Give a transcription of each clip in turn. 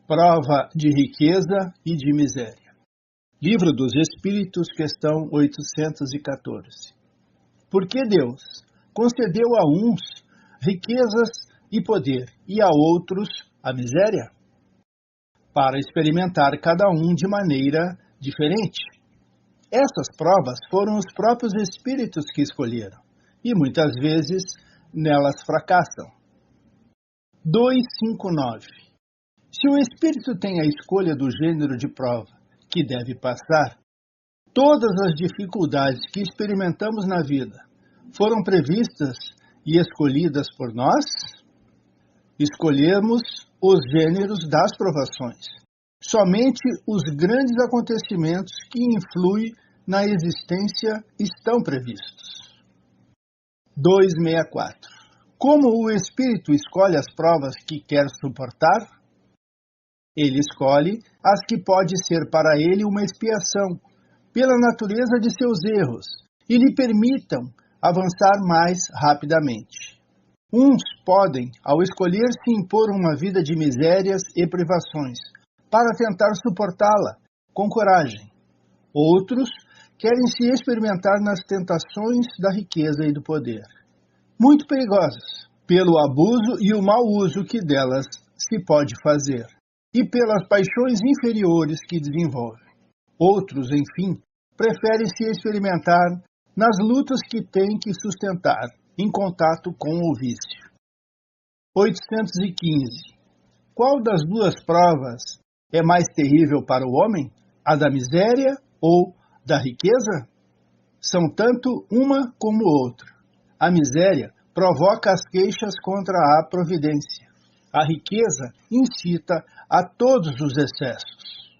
Prova de riqueza e de miséria. Livro dos Espíritos, questão 814. Por que Deus concedeu a uns riquezas e poder e a outros a miséria? Para experimentar cada um de maneira diferente. Essas provas foram os próprios Espíritos que escolheram, e muitas vezes nelas fracassam. 259. Se o Espírito tem a escolha do gênero de prova que deve passar, todas as dificuldades que experimentamos na vida foram previstas e escolhidas por nós? Escolhemos os gêneros das provações. Somente os grandes acontecimentos que influem na existência estão previstos. 264. Como o Espírito escolhe as provas que quer suportar? Ele escolhe as que pode ser para ele uma expiação, pela natureza de seus erros, e lhe permitam avançar mais rapidamente. Uns podem, ao escolher se impor uma vida de misérias e privações, para tentar suportá-la com coragem. Outros querem se experimentar nas tentações da riqueza e do poder, muito perigosas, pelo abuso e o mau uso que delas se pode fazer, e pelas paixões inferiores que desenvolvem. Outros, enfim, preferem se experimentar nas lutas que têm que sustentar em contato com o vício. 815. Qual das duas provas é mais terrível para o homem? A da miséria ou da riqueza? São tanto uma como outra. A miséria provoca as queixas contra a providência. A riqueza incita a todos os excessos.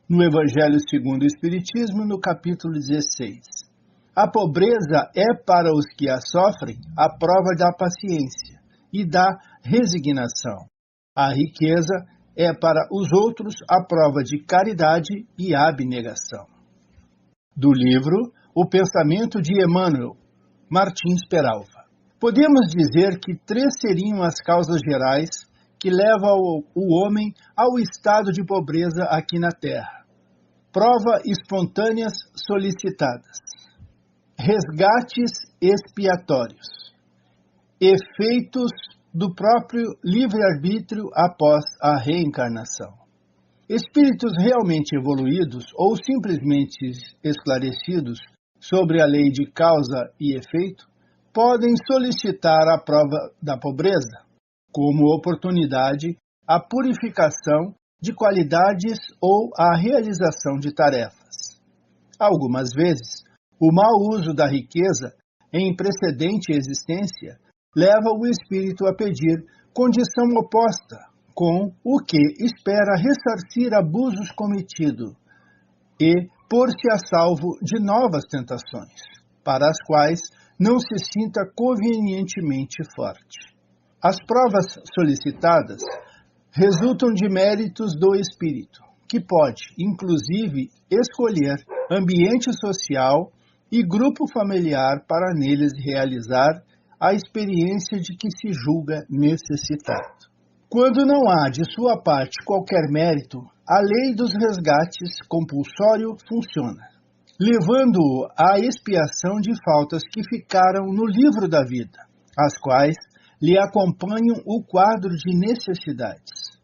No Evangelho segundo o Espiritismo, no capítulo 16. A pobreza é para os que a sofrem a prova da paciência e da resignação. A riqueza é para os outros a prova de caridade e abnegação. Do livro O Pensamento de Emmanuel, Martins Peralva. Podemos dizer que 3 seriam as causas gerais que levam o homem ao estado de pobreza aqui na Terra. Prova espontâneas solicitadas. Resgates expiatórios. Efeitos do próprio livre-arbítrio após a reencarnação. Espíritos realmente evoluídos ou simplesmente esclarecidos sobre a lei de causa e efeito podem solicitar a prova da pobreza como oportunidade à purificação de qualidades ou à realização de tarefas. Algumas vezes, o mau uso da riqueza em precedente existência leva o espírito a pedir condição oposta, com o que espera ressarcir abusos cometidos e pôr-se a salvo de novas tentações, para as quais não se sinta convenientemente forte. As provas solicitadas resultam de méritos do espírito, que pode, inclusive, escolher ambiente social e grupo familiar para neles realizar a experiência de que se julga necessitado. Quando não há de sua parte qualquer mérito, a lei dos resgates compulsório funciona, levando-o à expiação de faltas que ficaram no livro da vida, as quais lhe acompanham o quadro de necessidades.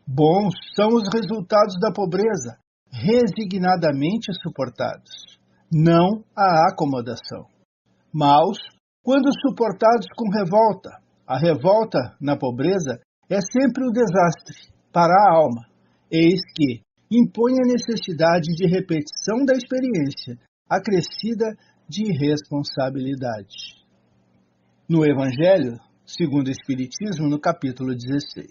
Bons são os resultados da pobreza, resignadamente suportados, não a acomodação. Maus, quando suportados com revolta. A revolta na pobreza é sempre um desastre para a alma, eis que impõe a necessidade de repetição da experiência, acrescida de responsabilidade. No Evangelho segundo o Espiritismo, no capítulo 16.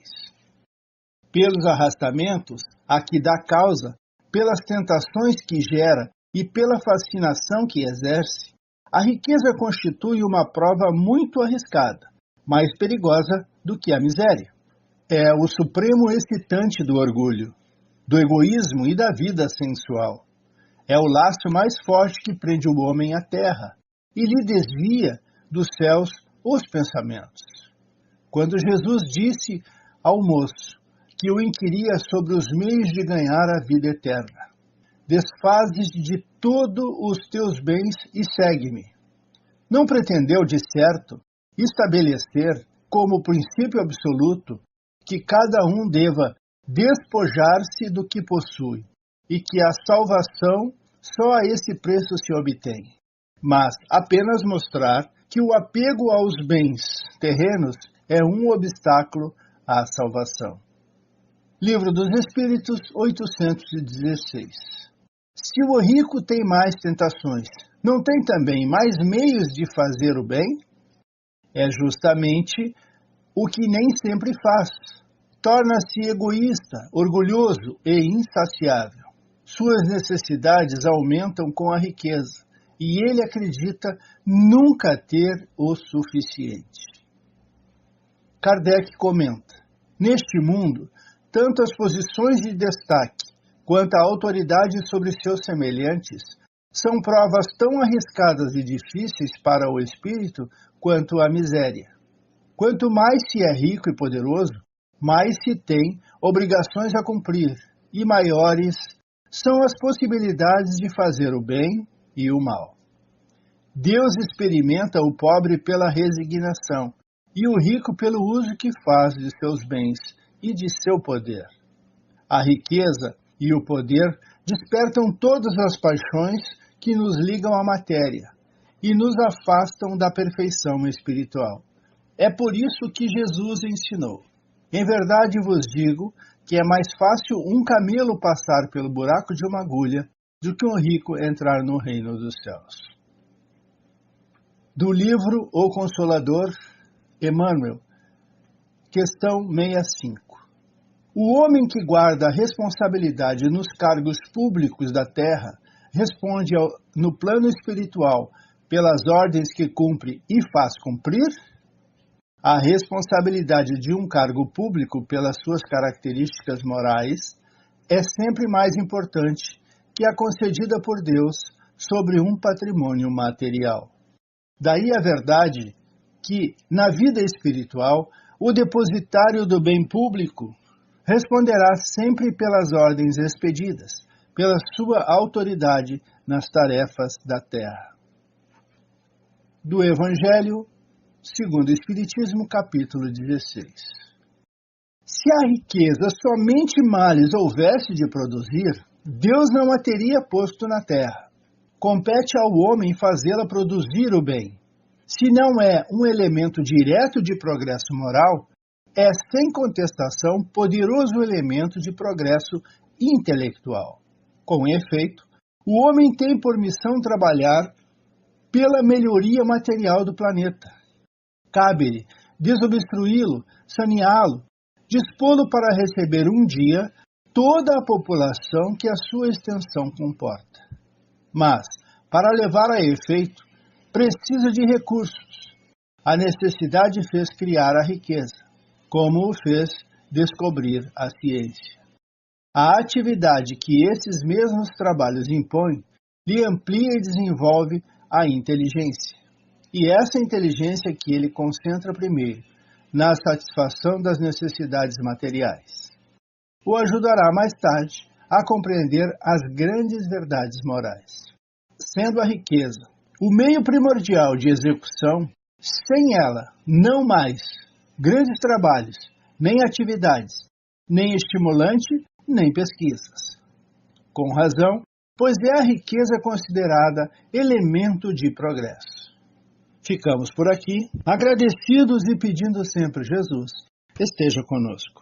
Pelos arrastamentos a que dá causa, pelas tentações que gera e pela fascinação que exerce, a riqueza constitui uma prova muito arriscada, mais perigosa do que a miséria. É o supremo excitante do orgulho, do egoísmo e da vida sensual. É o laço mais forte que prende o homem à terra e lhe desvia dos céus os pensamentos. Quando Jesus disse ao moço que o inquiria sobre os meios de ganhar a vida eterna. Desfazes de todos os teus bens e segue-me. Não pretendeu, de certo, estabelecer como princípio absoluto que cada um deva despojar-se do que possui e que a salvação só a esse preço se obtém, mas apenas mostrar que o apego aos bens terrenos é um obstáculo à salvação. Livro dos Espíritos, 816. Se o rico tem mais tentações, não tem também mais meios de fazer o bem? É justamente o que nem sempre faz. Torna-se egoísta, orgulhoso e insaciável. Suas necessidades aumentam com a riqueza e ele acredita nunca ter o suficiente. Kardec comenta: neste mundo, tanto as posições de destaque quanto a autoridade sobre seus semelhantes são provas tão arriscadas e difíceis para o espírito quanto a miséria. Quanto mais se é rico e poderoso, mais se tem obrigações a cumprir, e maiores são as possibilidades de fazer o bem e o mal. Deus experimenta o pobre pela resignação, e o rico pelo uso que faz de seus bens e de seu poder. A riqueza e o poder despertam todas as paixões que nos ligam à matéria e nos afastam da perfeição espiritual. É por isso que Jesus ensinou: em verdade vos digo que é mais fácil um camelo passar pelo buraco de uma agulha do que um rico entrar no reino dos céus. Do livro O Consolador, Emmanuel, questão 65. O homem que guarda a responsabilidade nos cargos públicos da terra responde no plano espiritual pelas ordens que cumpre e faz cumprir? A responsabilidade de um cargo público pelas suas características morais é sempre mais importante que a concedida por Deus sobre um patrimônio material. Daí a verdade que, na vida espiritual, o depositário do bem público responderá sempre pelas ordens expedidas, pela sua autoridade nas tarefas da terra. Do Evangelho segundo o Espiritismo, capítulo 16. Se a riqueza somente males houvesse de produzir, Deus não a teria posto na terra. Compete ao homem fazê-la produzir o bem. Se não é um elemento direto de progresso moral, é sem contestação poderoso elemento de progresso intelectual. Com efeito, o homem tem por missão trabalhar pela melhoria material do planeta. Cabe-lhe desobstruí-lo, saneá-lo, dispô-lo para receber um dia toda a população que a sua extensão comporta. Mas, para levar a efeito, precisa de recursos. A necessidade fez criar a riqueza, como o fez descobrir a ciência. A atividade que esses mesmos trabalhos impõem lhe amplia e desenvolve a inteligência. E essa inteligência que ele concentra primeiro na satisfação das necessidades materiais o ajudará mais tarde a compreender as grandes verdades morais. Sendo a riqueza o meio primordial de execução, sem ela, não mais grandes trabalhos, nem atividades, nem estimulante, nem pesquisas. Com razão, pois é a riqueza considerada elemento de progresso. Ficamos por aqui, agradecidos e pedindo sempre Jesus esteja conosco.